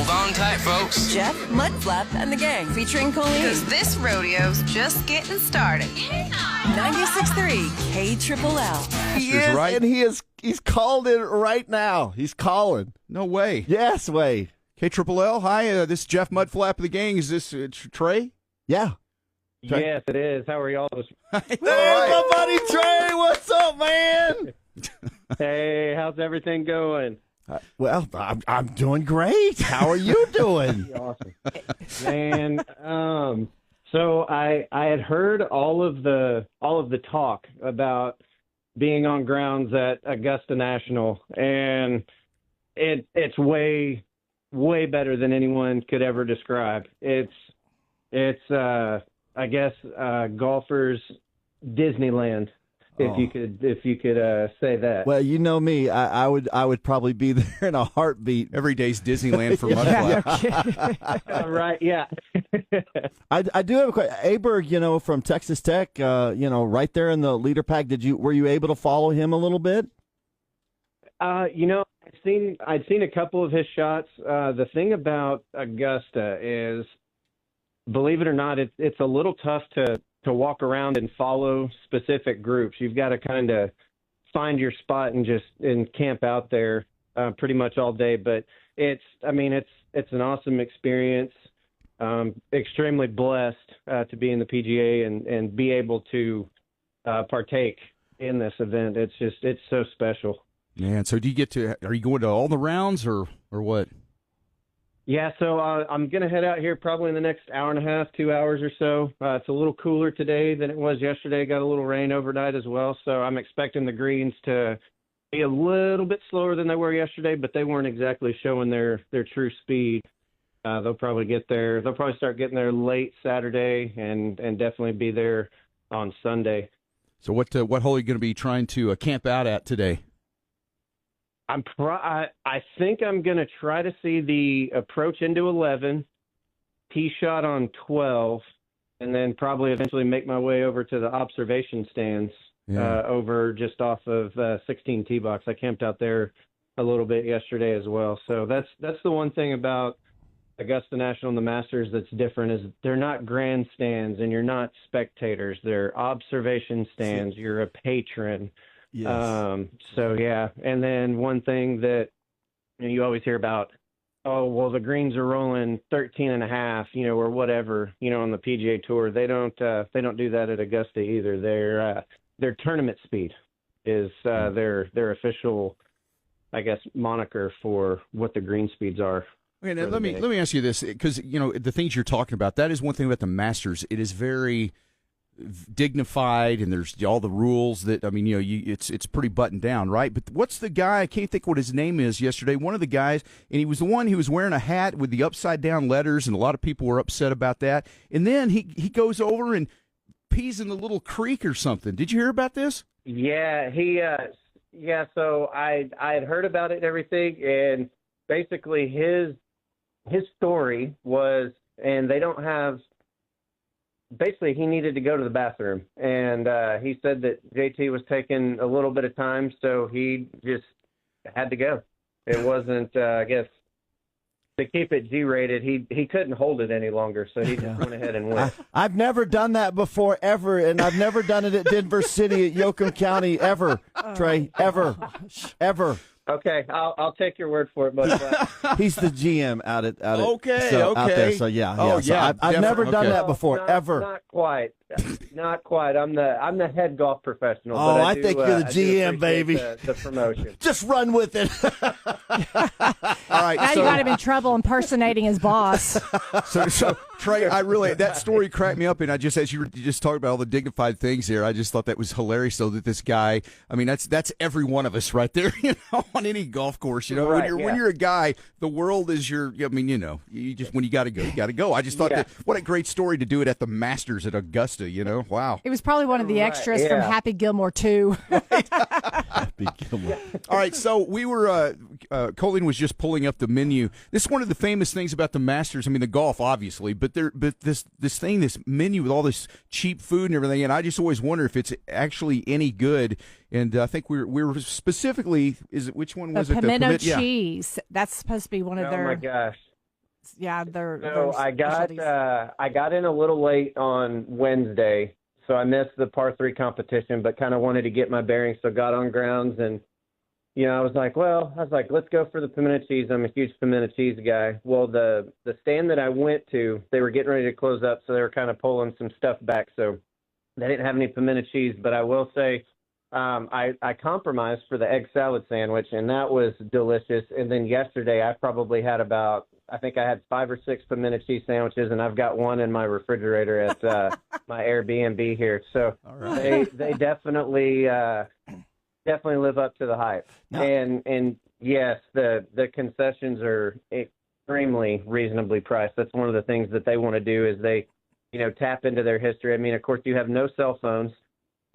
Hold on tight, folks. Jeff, Mudflap, and the Gang, featuring Colleen. Because this rodeo's just getting started. 96.3 KLLL. He is, right. and he's called it right now. He's calling. No way. Yes, Wade. KLLL, hi. This is Jeff Mudflap of the Gang. Is this Trey? Yeah. Trey. Yes, it is. How are y'all? Hey, my buddy Trey. What's up, man? Hey, how's everything going? Well, I'm doing great. How are you doing? Awesome, man. So I had heard all of the talk about being on grounds at Augusta National, and it's way better than anyone could ever describe. It's I guess golfers' Disneyland. If you could say that. Well, you know me, I would probably be there in a heartbeat. Every day's Disneyland for Mudflap. Right, yeah. I do have a question. Aberg, from Texas Tech, right there in the leader pack. Were you able to follow him a little bit? I'd seen a couple of his shots. The thing about Augusta is, believe it or not, it's a little tough to walk around and follow specific groups. You've got to kind of find your spot and camp out there pretty much all day. But it's an awesome experience. Extremely blessed to be in the PGA and be able to partake in this event. It's so special. Man, so are you going to all the rounds or what? Yeah, so I'm going to head out here probably in the next hour and a half, 2 hours or so. It's a little cooler today than it was yesterday. Got a little rain overnight as well, so I'm expecting the greens to be a little bit slower than they were yesterday, but they weren't exactly showing their true speed. They'll probably start getting there late Saturday and definitely be there on Sunday. So what hole are you going to be trying to camp out at today? I think I'm going to try to see the approach into 11, tee shot on 12, and then probably eventually make my way over to the observation stands over just off of 16 tee box. I camped out there a little bit yesterday as well. So that's the one thing about Augusta National and the Masters that's different is they're not grandstands and you're not spectators. They're observation stands. You're a patron. Yes. And then one thing that you always hear about, the greens are rolling 13 and a half, or whatever, on the PGA Tour. They don't do that at Augusta either. Their tournament speed is their official, I guess, moniker for what the green speeds are. Okay, now let me ask you this, because the things you're talking about, that is one thing about the Masters. It is very dignified, and there's all the rules that it's pretty buttoned down, right? But what's the guy? I can't think what his name is. Yesterday, one of the guys, and he was the one who was wearing a hat with the upside down letters, and a lot of people were upset about that. And then he goes over and pees in the little creek or something. Did you hear about this? Yeah, So I had heard about it and everything, and basically his story was, and they don't have. Basically, he needed to go to the bathroom, and he said that JT was taking a little bit of time, so he just had to go. It wasn't, I guess, to keep it G-rated, he couldn't hold it any longer, so he just went ahead and went. I've never done that before, ever, and I've never done it at Denver City, at Yoakum County, ever, Trey, ever. Okay, I'll take your word for it, but he's the GM out there. So yeah. Oh, so yeah. I've never done that before, ever. Not quite. I'm the head golf professional. Oh, but I think you're the GM, baby. The promotion. Just run with it. All right. Now you got him in trouble impersonating his boss. So Trey, that story cracked me up, and as you were just talking about all the dignified things here, I just thought that was hilarious. Though that this guy, that's every one of us right there, on any golf course. Right, when you're a guy, the world is your. You just when you got to go, you got to go. I just thought that what a great story to do it at the Masters at Augusta. Wow. It was probably one of the extras from Happy Gilmore 2. Happy Gilmore. All right, so we were, Colleen was just pulling up the menu. This is one of the famous things about the Masters. The golf, obviously, but this menu with all this cheap food and everything, and I just always wonder if it's actually any good. And I think we were specifically, which one was it? The pimento cheese. That's supposed to be one of their. Oh my gosh. they're. So they're I specialties. got in a little late on Wednesday, so I missed the par 3 competition, but kind of wanted to get my bearings, so got on grounds and. I was like, let's go for the pimento cheese. I'm a huge pimento cheese guy. Well, the stand that I went to, they were getting ready to close up, so they were kind of pulling some stuff back. So they didn't have any pimento cheese, but I will say I compromised for the egg salad sandwich, and that was delicious. And then yesterday I probably had I think I had 5 or 6 pimento cheese sandwiches, and I've got one in my refrigerator at my Airbnb here. So they definitely live up to the hype. No. And yes, the concessions are extremely reasonably priced. That's one of the things that they want to do is they, tap into their history. I mean, of course, you have no cell phones,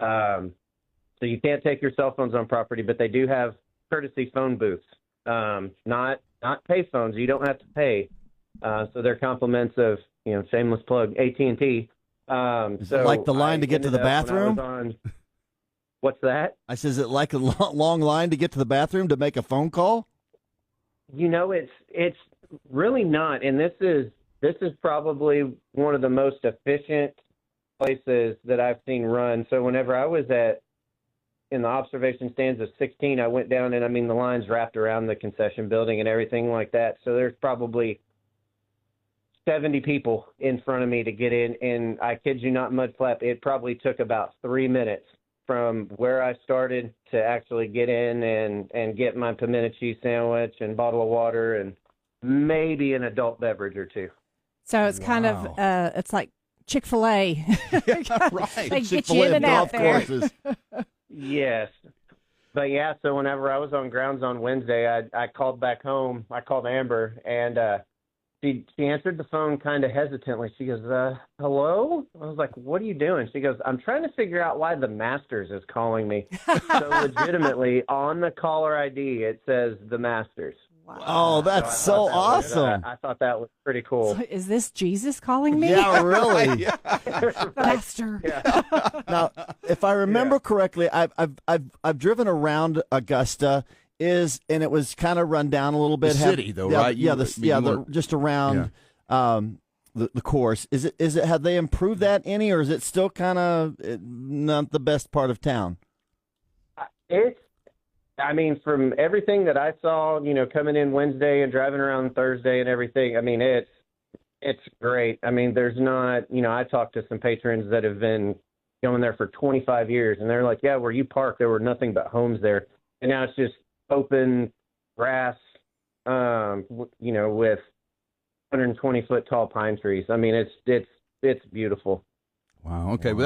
so you can't take your cell phones on property, but they do have courtesy phone booths, not pay phones. You don't have to pay. So they're compliments of, shameless plug, AT&T. Is it like the line to get to the bathroom? What's that? I says, is it like a long line to get to the bathroom to make a phone call? It's really not. And this is probably one of the most efficient places that I've seen run. So whenever I was in the observation stands of 16, I went down and, the lines wrapped around the concession building and everything like that. So there's probably 70 people in front of me to get in. And I kid you not, Mudflap, it probably took about 3 minutes from where I started to actually get in and get my pimento cheese sandwich and bottle of water and maybe an adult beverage or two. So it's kind of, it's like Chick-fil-A. Right. They get you in and out there. Yes. But yeah, so whenever I was on grounds on Wednesday, I called back home. I called Amber, and she answered the phone kind of hesitantly. She goes, hello? I was like, what are you doing? She goes, I'm trying to figure out why the Masters is calling me. So legitimately, on the caller ID, it says the Masters. Wow. Oh, that's so awesome. I thought that was pretty cool. So is this Jesus calling me? Yeah, really. Master. Yeah. Now, if I remember correctly, I've driven around Augusta. And it was kind of run down a little bit. The city, though, right? Just around the course. Is it? Have they improved that any, or is it still kind of not the best part of town? From everything that I saw, coming in Wednesday and driving around Thursday and everything, it's great. There's not, I talked to some patrons that have been going there for 25 years, and they're like, yeah, where you park, there were nothing but homes there, and now it's just open grass, with 120-foot tall pine trees. It's beautiful. Wow. Okay. Well,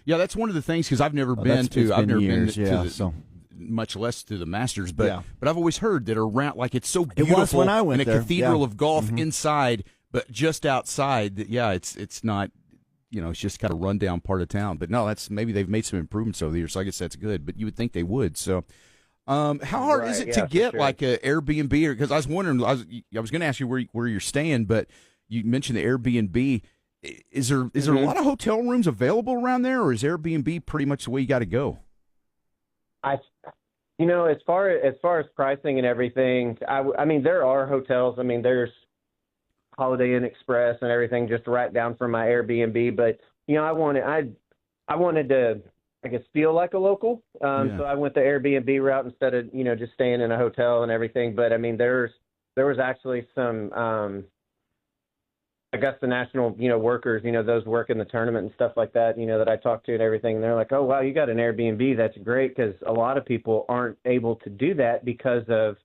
that's one of the things, because I've never been to much less to the Masters, but I've always heard that around, like, it's so beautiful. It was when I went and a there. cathedral of golf inside, but just outside. That it's not. It's just kind of rundown part of town. But no, maybe they've made some improvements over the years. So I guess that's good. But you would think they would. So. How hard is it to get like an Airbnb? Because I was wondering, I was going to ask you where you're staying, but you mentioned the Airbnb. Is there a lot of hotel rooms available around there, or is Airbnb pretty much the way you got to go? As far as pricing and everything, there are hotels. There's Holiday Inn Express and everything just right down from my Airbnb. But I wanted to, I guess, feel like a local. So I went the Airbnb route instead of, just staying in a hotel and everything. But there was actually some, Augusta National, workers, those work in the tournament and stuff like that, that I talked to and everything. And they're like, oh, wow, you got an Airbnb. That's great. Because a lot of people aren't able to do that because of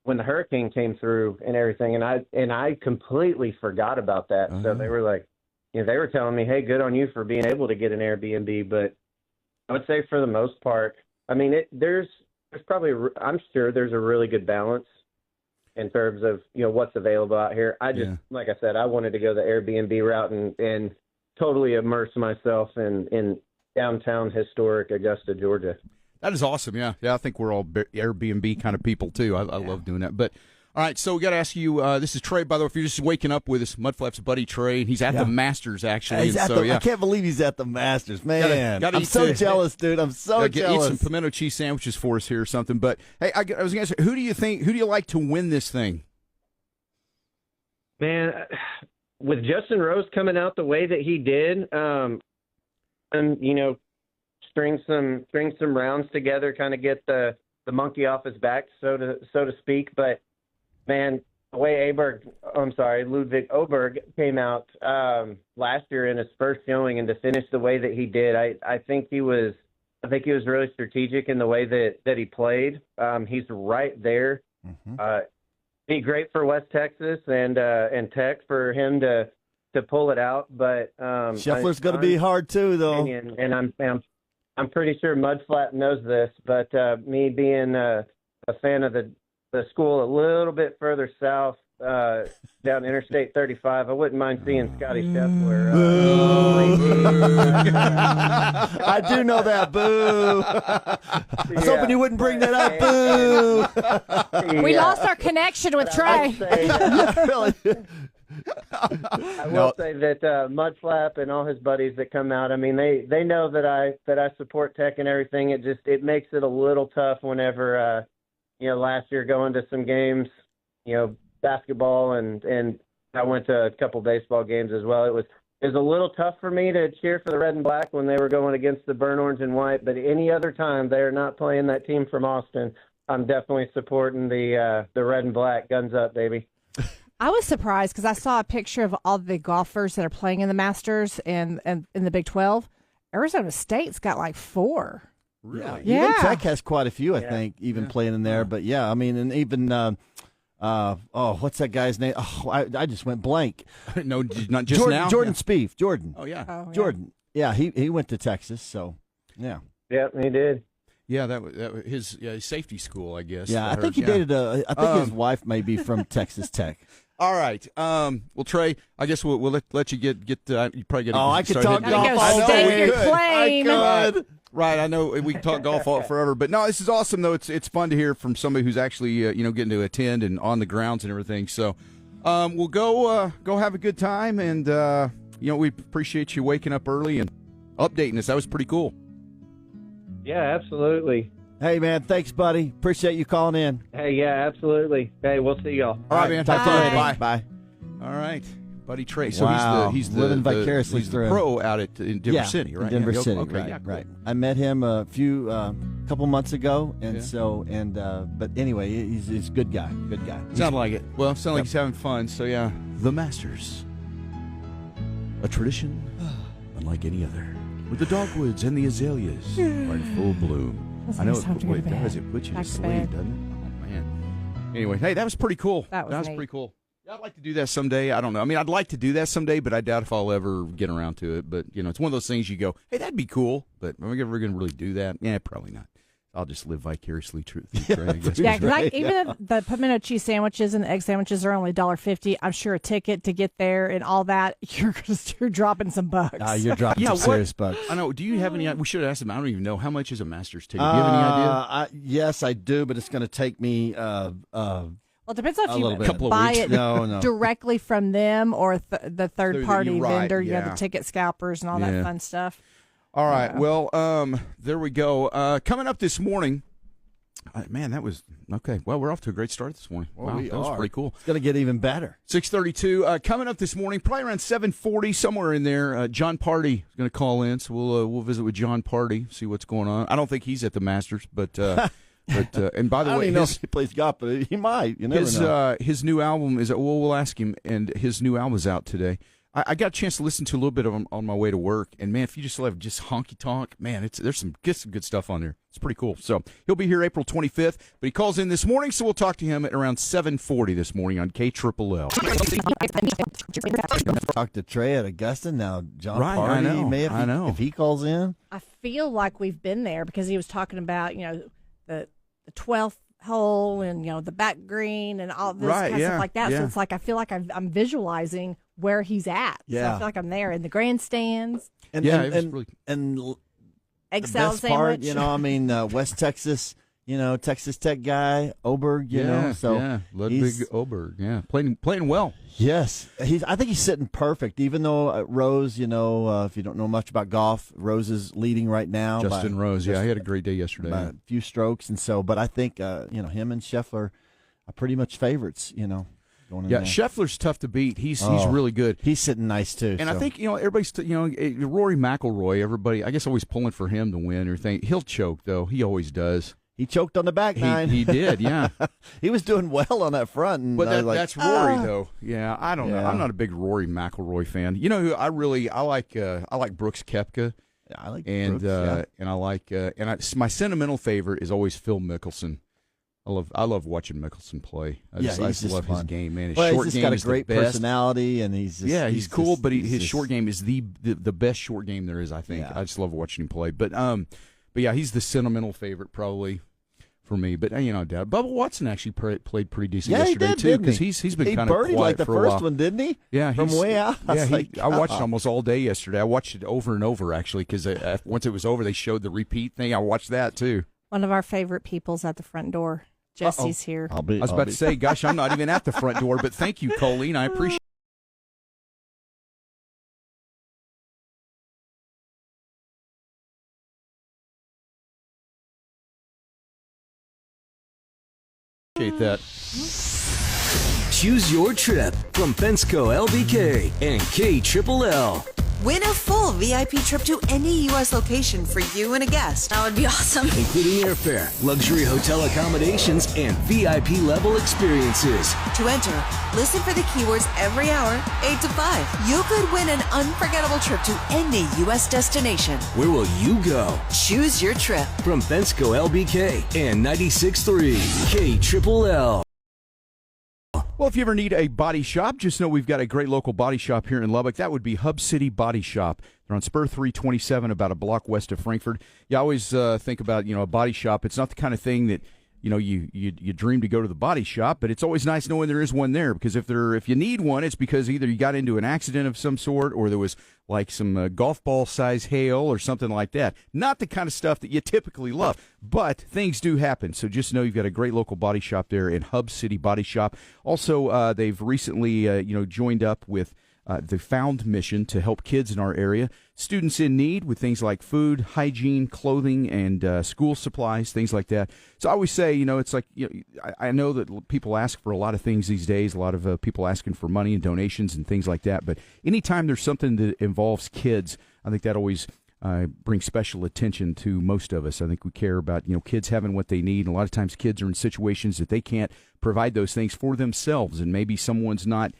when the hurricane came through and everything. And I completely forgot about that. So they were like, they were telling me, hey, good on you for being able to get an Airbnb. But I would say for the most part, there's probably, I'm sure there's a really good balance in terms of, what's available out here. Like I said, I wanted to go the Airbnb route and totally immerse myself in downtown historic Augusta, Georgia. That is awesome. Yeah. I think we're all Airbnb kind of people too. I love doing that. But all right, so we got to ask you. This is Trey, by the way. If you're just waking up with us, Mudflap's buddy Trey. He's at the Masters actually. I can't believe he's at the Masters, man. I'm so jealous, dude. I'm so jealous. Eat some pimento cheese sandwiches for us here or something. But hey, I was going to say, who do you like to win this thing? Man, with Justin Rose coming out the way that he did, and string some rounds together, kind of get the monkey off his back, so to speak. But man, the way Ludwig Oberg came out last year in his first showing, and to finish the way that he did, I think he was really strategic in the way that he played. He's right there. Mm-hmm. Be great for West Texas and Tech for him to pull it out, but Scheffler's going to be hard too, though. And I'm pretty sure Mudflap knows this, but me being a fan of the school a little bit further south, down Interstate 35, I wouldn't mind seeing Scotty Scheffler. I do know that. Boo! I was hoping you wouldn't bring that up. Boo! We lost our connection with Trey. Really? I will say that Mudflap and all his buddies that come out, I mean, they know that I support Tech and everything. It makes it a little tough whenever last year going to some games, basketball and I went to a couple baseball games as well. It was a little tough for me to cheer for the red and black when they were going against the burnt orange and white, but any other time they're not playing that team from Austin, I'm definitely supporting the red and black. Guns up, baby. I was surprised because I saw a picture of all the golfers that are playing in the Masters and in the Big 12. Arizona State's got like 4. Really? Yeah. Even Tech has quite a few, I think, even playing in there. But yeah, I mean, and even what's that guy's name? Oh, I just went blank. No, not just Jordan, now. Jordan Spieth. Jordan. Oh yeah. Jordan. Yeah, he went to Texas. So yeah. Yep, he did. Yeah, that was his safety school, I guess. Yeah, I think he dated I think his wife may be from Texas Tech. All right. Well, Trey, I guess we'll let you get. You probably get. I could talk golf. I know stay your plane. I could. Right, I know we can talk golf all forever, but no, this is awesome though. It's fun to hear from somebody who's actually getting to attend and on the grounds and everything. So, we'll go have a good time, and we appreciate you waking up early and updating us. That was pretty cool. Yeah, absolutely. Hey man, thanks, buddy. Appreciate you calling in. Hey, yeah, absolutely. Hey, we'll see y'all. All right, man. Talk to you later. Bye. Bye. All right, buddy Trey. So Wow. he's the Living vicariously he's through the him. pro out in Denver City, right? Denver Yeah, City, okay, right, yeah, cool. right. I met him a couple months ago, and but anyway, he's a good guy. Good guy. Sound like it. Well, sound like he's having fun. So yeah, the Masters, a tradition unlike any other, with the dogwoods and the azaleas are in full bloom. I know it does. It puts you to sleep, doesn't it? Oh man. Anyway, hey, that was pretty cool. That was pretty cool. Yeah, I'd like to do that someday. I don't know. I mean, I'd like to do that someday, but I doubt if I'll ever get around to it. But it's one of those things you go, hey, that'd be cool. But am I ever going to really do that? Yeah, probably not. I'll just live vicariously through Trey, I guess. Yeah, because even the pimento cheese sandwiches and the egg sandwiches are only $1.50. I'm sure a ticket to get there and all that, you're dropping some bucks. You're dropping some serious bucks. I know. Do you have any? We should have asked him. I don't even know how much is a Masters ticket. Do you have any idea? Yes, I do, but it's going to take me. Well, it depends on if little you bit. Couple of buy weeks. it No. directly from them or the third-party you're right, vendor, yeah. the ticket scalpers and all that fun stuff. All right. Well, there we go. Coming up this morning. Man, that was okay. Well, we're off to a great start this morning. Well, wow, that was pretty cool. It's going to get even better. 6:32. Coming up this morning, probably around 7:40, somewhere in there. John Party is going to call in, so we'll visit with John Party, see what's going on. I don't think he's at the Masters, but and by the I don't way, even know if he plays golf, but he might. You never know. His new album is. Well, we'll ask him, and his new album is out today. I got a chance to listen to a little bit of him on my way to work, and man, if you just love just honky tonk, man, there's some good stuff on there. It's pretty cool. So he'll be here April 25th, but he calls in this morning, so we'll talk to him at around 7:40 this morning on KLLL. Talk to Trey at Augusta now. John Right, Party, I know, may I know. if he calls in. I feel like we've been there because he was talking about, the 12th hole and, the back green and all this kind of stuff like that. yeah. So it's like I feel like I'm visualizing where he's at. Yeah. So I feel like I'm there in the grandstands. And, Yeah, and, it was and, really- and Egg the salad best part, sandwich. West Texas, Texas Tech guy, Oberg, so Ludwig he's- Oberg, playing well. Yes, I think he's sitting perfect. Even though Rose, if you don't know much about golf, Rose is leading right now. Justin Rose, he had a great day yesterday. By a few strokes, but I think him and Scheffler are pretty much favorites. going in Yeah, there. Scheffler's tough to beat. He's really good. He's sitting nice too. And so. I think everybody's Rory McIlroy. Everybody, I guess, always pulling for him to win or thing. He'll choke though. He always does. He choked on the back nine. He did, yeah. He was doing well on that front, and But I was like, that's Rory though. Yeah, I don't know. Yeah. I'm not a big Rory McIlroy fan. You know who I like? I like Brooks Koepka. Yeah, I like And Brooks, and I like my sentimental favorite is always Phil Mickelson. I love watching Mickelson play. I he's just just love fun. his game, man. His Well, short he's game got a is great the best. personality, and he's just, He's cool, just, but his just, short game is the best short game there is. I think. Yeah. I just love watching him play. But yeah, he's the sentimental favorite probably for me. But doubt Bubba Watson actually played pretty decent Yeah, he yesterday did, too, didn't because he? he's been He kind of birdied quiet like the for a first while. one, didn't he? Yeah, from way out. I was like, I watched it almost all day yesterday. I watched it over and over actually because once it was over, they showed the repeat thing. I watched that too. One of our favorite people's at the front door. Jesse's here. I was about to say, gosh, I'm not even at the front door, but thank you, Colleen. I appreciate that. Choose your trip from Fensco LBK and KLLL. Win a full VIP trip to any U.S. location for you and a guest. That would be awesome. Including airfare, luxury hotel accommodations, and VIP level experiences. To enter, listen for the keywords every hour, 8 to 5. You could win an unforgettable trip to any U.S. destination. Where will you go? Choose your trip. From Fensco LBK and 96.3 KLLL. Well, if you ever need a body shop, just know we've got a great local body shop here in Lubbock. That would be Hub City Body Shop. They're on Spur 327, about a block west of Frankfort. You always think about, a body shop. It's not the kind of thing that, you dream to go to the body shop, but it's always nice knowing there is one there, because if you need one, it's because either you got into an accident of some sort or there was like some golf ball size hail or something like that. Not the kind of stuff that you typically love, but things do happen. So just know you've got a great local body shop there in Hub City Body Shop. Also, they've recently joined up with the Found mission to help kids in our area, students in need with things like food, hygiene, clothing, and school supplies, things like that. So I always say, it's like, I know that people ask for a lot of things these days, a lot of people asking for money and donations and things like that. But anytime there's something that involves kids, I think that always brings special attention to most of us. I think we care about, kids having what they need. And a lot of times kids are in situations that they can't provide those things for themselves, and maybe someone's not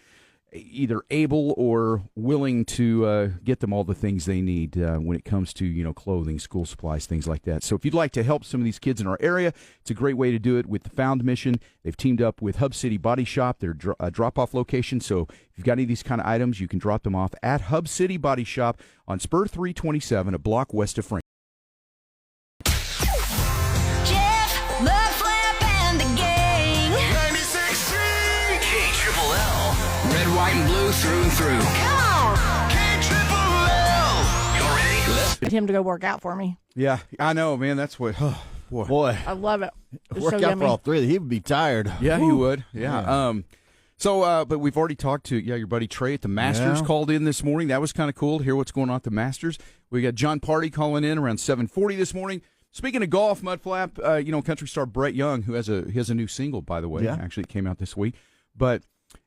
either able or willing to get them all the things they need when it comes to clothing, school supplies, things like that. So if you'd like to help some of these kids in our area, it's a great way to do it with the Found Mission. They've teamed up with Hub City Body Shop, their drop-off location. So if you've got any of these kind of items, you can drop them off at Hub City Body Shop on Spur 327, a block west of Frankfort. Jeff, Mudflap and the Gang. 96.3 KLLL. Red, white, and blue through and through. Come on. KLLL. You ready? Let's Get him to go work out for me. Yeah, I know, man. That's what. Oh, boy. Boy, I love it. It's work so out yummy. for all three. He would be tired. Yeah, he would. Yeah. But we've already talked to your buddy Trey at the Masters. Yeah. Called in this morning. That was kind of cool to hear what's going on at the Masters. We got John Party calling in around 7:40 this morning. Speaking of golf, Mudflap, country star Brett Young, who has a new single, by the way. Yeah. Actually, it came out this week. But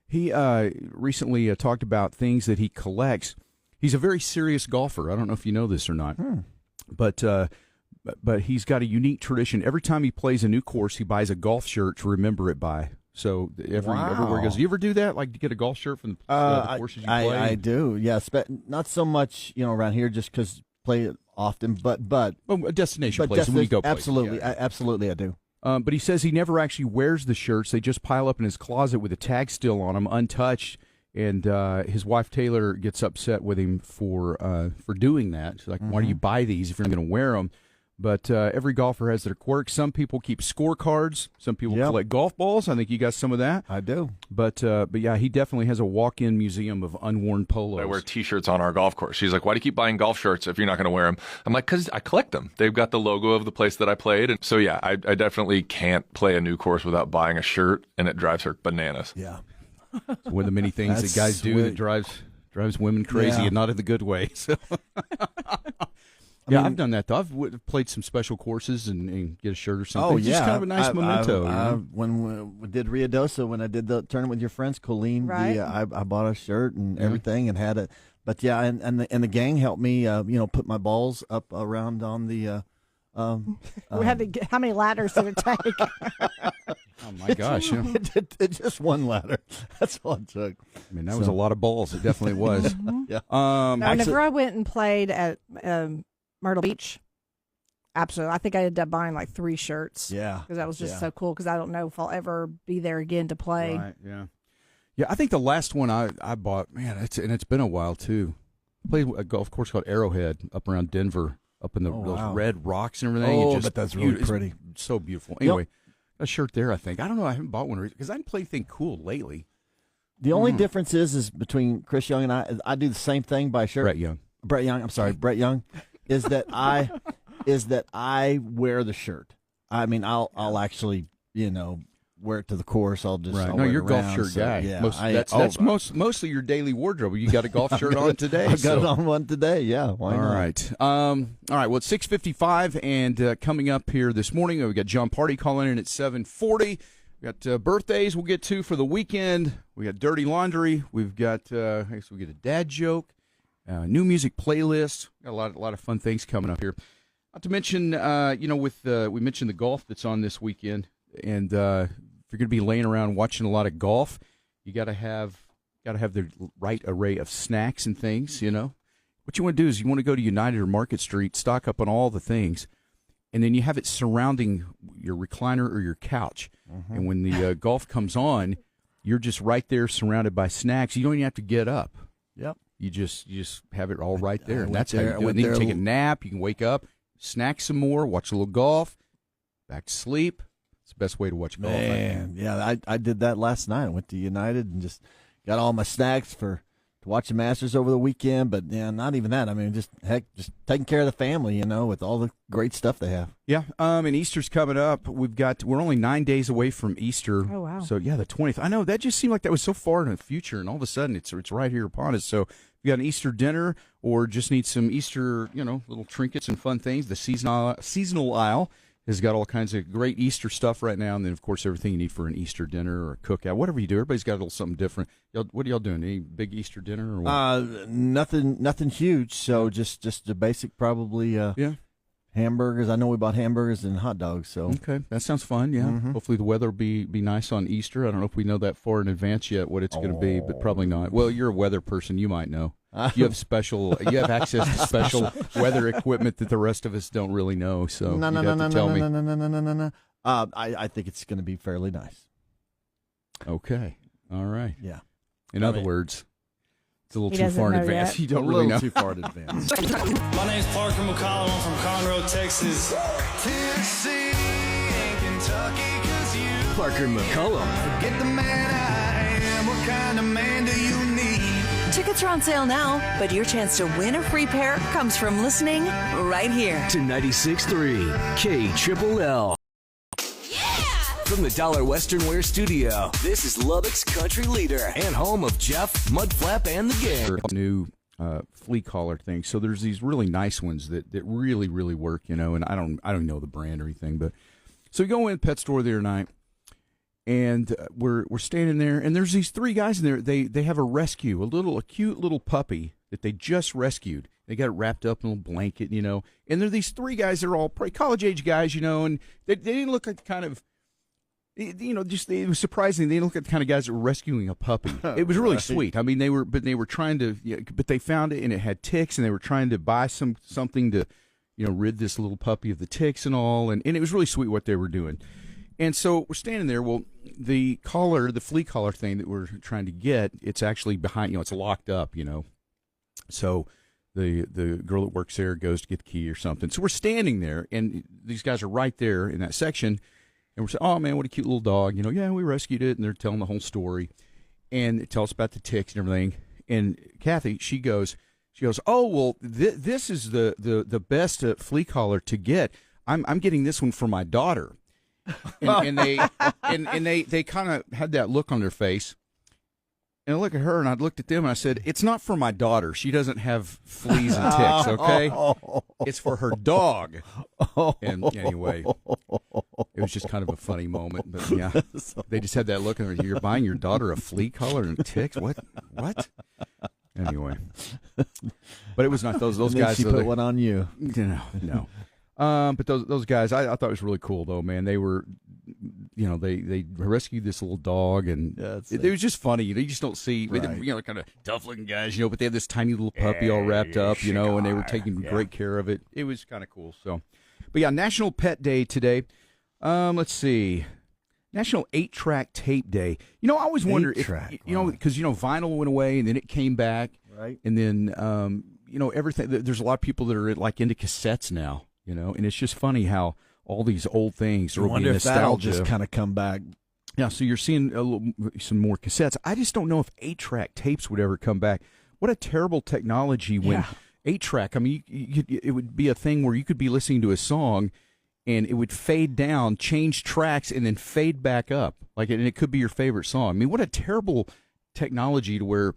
he recently talked about things that he collects. He's a very serious golfer. I don't know if you know this or not, but he's got a unique tradition. Every time he plays a new course, he buys a golf shirt to remember it by. So everywhere he goes. Do you ever do that? Like, to get a golf shirt from the courses you play? I do, yes, but not so much, around here, just because play it often, but a destination place when you go play. Absolutely, Yeah. absolutely, I do. But he says he never actually wears the shirts. They just pile up in his closet with the tag still on them, untouched. And his wife Taylor gets upset with him for doing that. She's like, "Why do you buy these if you're not going to wear them?" But every golfer has their quirks. Some people keep scorecards. Some people collect golf balls. I think you got some of that. I do. But yeah, he definitely has a walk-in museum of unworn polos. I wear T-shirts on our golf course. She's like, "Why do you keep buying golf shirts if you're not going to wear them?" I'm like, "Because I collect them. They've got the logo of the place that I played." And so yeah, I definitely can't play a new course without buying a shirt, and it drives her bananas. Yeah. It's one of the many things that That's guys do that sweet. drives women crazy, Yeah. and not in the good way. So. Yeah, I've done that though. I've played some special courses and get a shirt or something. Oh, It's yeah. just kind of a nice memento. When we did Rio Dosa, when I did the tournament with your friends, Colleen, Right. I bought a shirt and everything and had it. But yeah, and the gang helped me, put my balls up around on the. We had to get, how many ladders did it take? Oh my gosh! Yeah. It just one ladder. That's all it took. I mean, that was a lot of balls. It definitely was. Yeah. No, whenever I went and played at Myrtle Beach, absolutely. I think I ended up buying like 3 shirts. Yeah. Because that was just so cool because I don't know if I'll ever be there again to play. Right, yeah. Yeah, I think the last one I bought, man, it's been a while too. Played a golf course called Arrowhead up around Denver, up in those red rocks and everything. Oh, It just but that's really pretty. It's so beautiful. Anyway, a shirt there, I think. I don't know. I haven't bought one because I haven't played anything cool lately. The only difference is between Chris Young and I do the same thing by shirt. Brett Young. I'm sorry, Brett Young. Is that I wear the shirt. I mean, I'll actually wear it to the course. I'll just I'll No, wear you're it a golf around, shirt so, guy. Yeah, That's mostly your daily wardrobe. You got a golf shirt on today. I got it on one today. Yeah, why not? All right. All right. Well, it's 6:55, and coming up here this morning, we got John Party calling in at 7:40. We got birthdays we'll get to for the weekend. We got dirty laundry. We've got I guess we get a dad joke, new music playlist. Got a lot of fun things coming up here. Not to mention, we mentioned the golf that's on this weekend, and if you're going to be laying around watching a lot of golf, you got to have the right array of snacks and things. What you want to do is you want to go to United or Market Street, stock up on all the things, and then you have it surrounding your recliner or your couch. Mm-hmm. And when the golf comes on, you're just right there surrounded by snacks. You don't even have to get up. Yep. You just have it all right there. And that's how you do it. And you can take a nap. You can wake up, snack some more, watch a little golf, back to sleep. It's the best way to watch golf. Man, yeah, I did that last night. I went to United and just got all my snacks to watch the Masters over the weekend. But yeah, not even that. I mean, just taking care of the family, with all the great stuff they have. Yeah, and Easter's coming up. We're only 9 days away from Easter. Oh wow! So yeah, the 20th. I know that just seemed like that was so far in the future, and all of a sudden it's right here upon us. So if you got an Easter dinner or just need some Easter, little trinkets and fun things, the seasonal aisle has got all kinds of great Easter stuff right now, and then of course everything you need for an Easter dinner or a cookout, whatever you do. Everybody's got a little something different. What are y'all doing? Any big Easter dinner or what? Nothing huge. So just the basic, probably. Hamburgers. I know we bought hamburgers and hot dogs. So okay, that sounds fun. Yeah, Hopefully the weather will be nice on Easter. I don't know if we know that far in advance yet what it's going to be, but probably not. Well, you're a weather person. You might know. You have access to special weather equipment that the rest of us don't really know. So no. I think it's going to be fairly nice. Okay. All right. Yeah. In other words, it's a little He too far in doesn't know advance. yet. You don't really know. Too far in advance. My name's Parker McCollum. I'm from Conroe, Texas. Tennessee and Kentucky, 'cause you Parker McCullum. get the man I am. What kind of man do you need? Tickets are on sale now, but your chance to win a free pair comes from listening right here. To 96.3 KLLL. From the Dollar Western Wear Studio, this is Lubbock's country leader and home of Jeff, Mudflap, and the gang. New flea collar thing. So there's these really nice ones that really, really work, and I don't know the brand or anything, but so we go in the pet store the other night, and we're standing there, and there's these 3 guys in there. They have a cute little puppy that they just rescued. They got it wrapped up in a little blanket, and they're these 3 guys. They're all probably college age guys, and they didn't look like the kind of. It was surprising. They look at the kind of guys that were rescuing a puppy. It was really sweet. I mean, they were trying to, but they found it and it had ticks, and they were trying to buy something to, rid this little puppy of the ticks and all, and it was really sweet what they were doing. And so we're standing there. Well, the flea collar thing that we're trying to get, it's actually behind, it's locked up, So the girl that works there goes to get the key or something. So we're standing there, and these guys are right there in that section. And we're saying, oh, man, what a cute little dog. Yeah, we rescued it. And they're telling the whole story. And tell us about the ticks and everything. And Kathy, she goes, oh, well, this is the best flea collar to get. I'm getting this one for my daughter. And they kind of had that look on their face. And I look at her, and I looked at them, and I said, "It's not for my daughter. She doesn't have fleas and ticks, okay? It's for her dog." And anyway, it was just kind of a funny moment. But yeah, they just had that look, and you're buying your daughter a flea collar and ticks? What? Anyway, but it was not those guys. She put one on you. No. But those guys, I thought it was really cool though, man. They were, they rescued this little dog, and it was just funny. You just don't see, kind of tough looking guys, but they had this tiny little puppy all wrapped up, and they were taking great care of it. It was kind of cool. So, but yeah, National Pet Day today. Let's see. National 8-track tape day. I always wonder if, because, vinyl went away and then it came back. Right. And then, everything. There's a lot of people that are like into cassettes now, and it's just funny how all these old things are being nostalgia. If that'll just kind of come back. Yeah, so you're seeing some more cassettes. I just don't know if 8-track tapes would ever come back. What a terrible technology when 8-track, I mean, it would be a thing where you could be listening to a song and it would fade down, change tracks, and then fade back up. And it could be your favorite song. I mean, what a terrible technology to where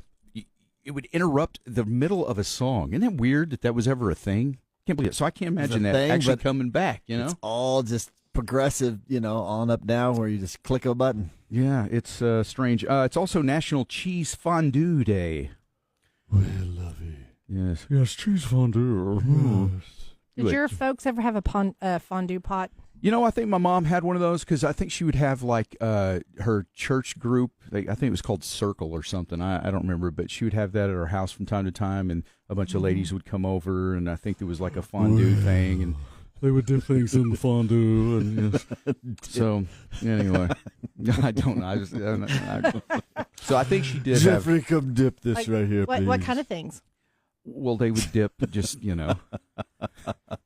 it would interrupt the middle of a song. Isn't that weird that was ever a thing? Can't believe it. So I can't imagine that actually coming back, It's all just progressive, on up now where you just click a button. Yeah, it's strange. It's also National Cheese Fondue Day. We love it. Yes, cheese fondue. Did your folks ever have a fondue pot? I think my mom had one of those because I think she would have her church group. I think it was called Circle or something. I don't remember, but she would have that at her house from time to time, and a bunch of ladies would come over, and I think there was like a fondue thing, and they would dip things in the fondue, and so anyway, I don't know. So I think she did. Jeffrey, come dip this right here, please. What kind of things? Well, they would dip just,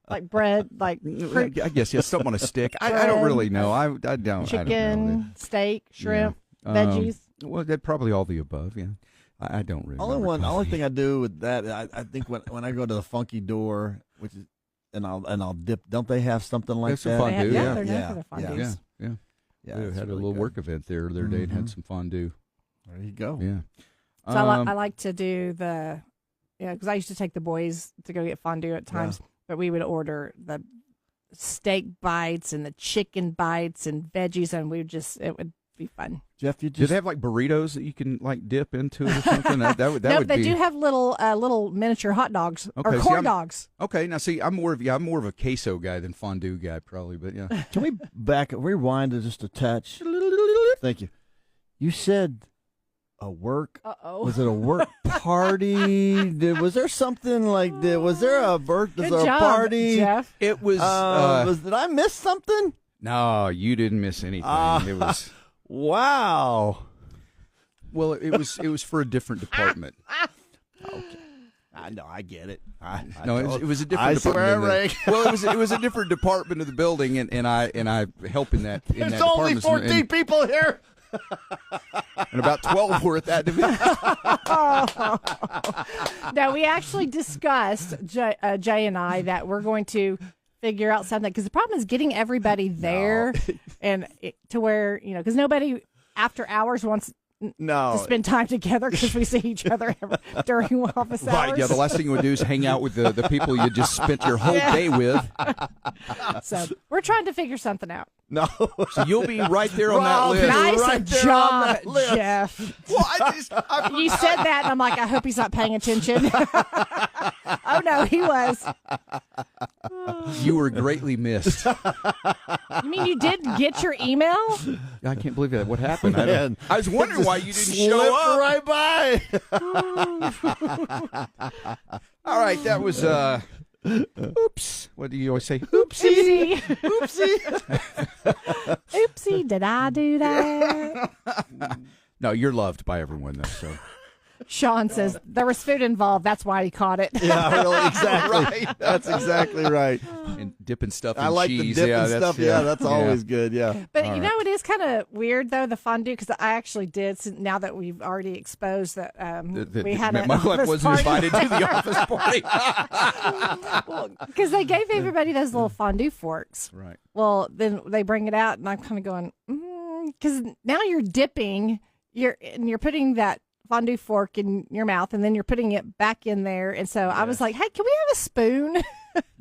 like bread, like I guess, something on a stick. I don't really know. I don't. Chicken, I don't know. Steak, shrimp, veggies. Well, they're probably all the above. Yeah, I don't really. Only thing I do with that, I think when I go to the Funky Door, which is, and I'll dip. Don't they have something like that? Fondue, they're known for their fondues. Yeah. They had a really little good work event there the other day and had some fondue. There you go. Yeah. So I like to do because I used to take the boys to go get fondue at times, but we would order the steak bites and the chicken bites and veggies, and it would be fun. Jeff, do they have like burritos that you can like dip into or something? that would no, would they be... do have little miniature hot dogs or corn dogs. Okay, now see, I'm more of a queso guy than fondue guy probably, but yeah. Can we rewind to just a touch? Thank you. You said a work? Was it a work party? Was there something like that? Was there a party? Jeff. It was. Did I miss something? No, you didn't miss anything. It was. Wow. Well, it was for a different department. Okay. I know, I get it. It was a different department. Well, it was a different department of the building, and I help in that. There's only 14 people here. And about 12 were at that division. No, we actually discussed, Jay and I, that we're going to figure out something, because the problem is getting everybody there to where, because nobody after hours wants to spend time together because we see each other during office hours. Right, yeah, the last thing you would do is hang out with the people you just spent your whole day with. So we're trying to figure something out. No. So you'll be right there on that list. Nice job, Jeff. Well, you said that, and I'm like, I hope he's not paying attention. Oh, no, he was. You were greatly missed. You mean you did get your email? I can't believe that. What happened? I was wondering why you didn't show up. Right by. All right, that was... Oops. What do you always say? Oopsie. Oopsie. Oopsie, did I do that? No, you're loved by everyone, though, so... Sean says there was food involved. That's why he caught it. Yeah, really, exactly. Right. That's exactly right. And dipping stuff in I like cheese. the dipping stuff. Yeah, that's always good. Yeah. But know, it is kind of weird, though, the fondue, because I actually did, now that we've already exposed that we had my wife wasn't invited to the office party. Well, because they gave everybody those little fondue forks. Right. Well, then they bring it out, and I'm kind of going, because now you're dipping, you're putting that fondue fork in your mouth, and then you're putting it back in there. And so I was like, hey, can we have a spoon?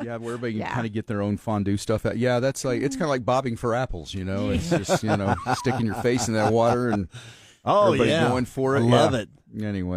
Yeah, where everybody can kind of get their own fondue stuff out. Yeah, that's like, it's kind of like bobbing for apples, you know. It's just, sticking your face in that water and everybody's going for it. I love it. Anyway.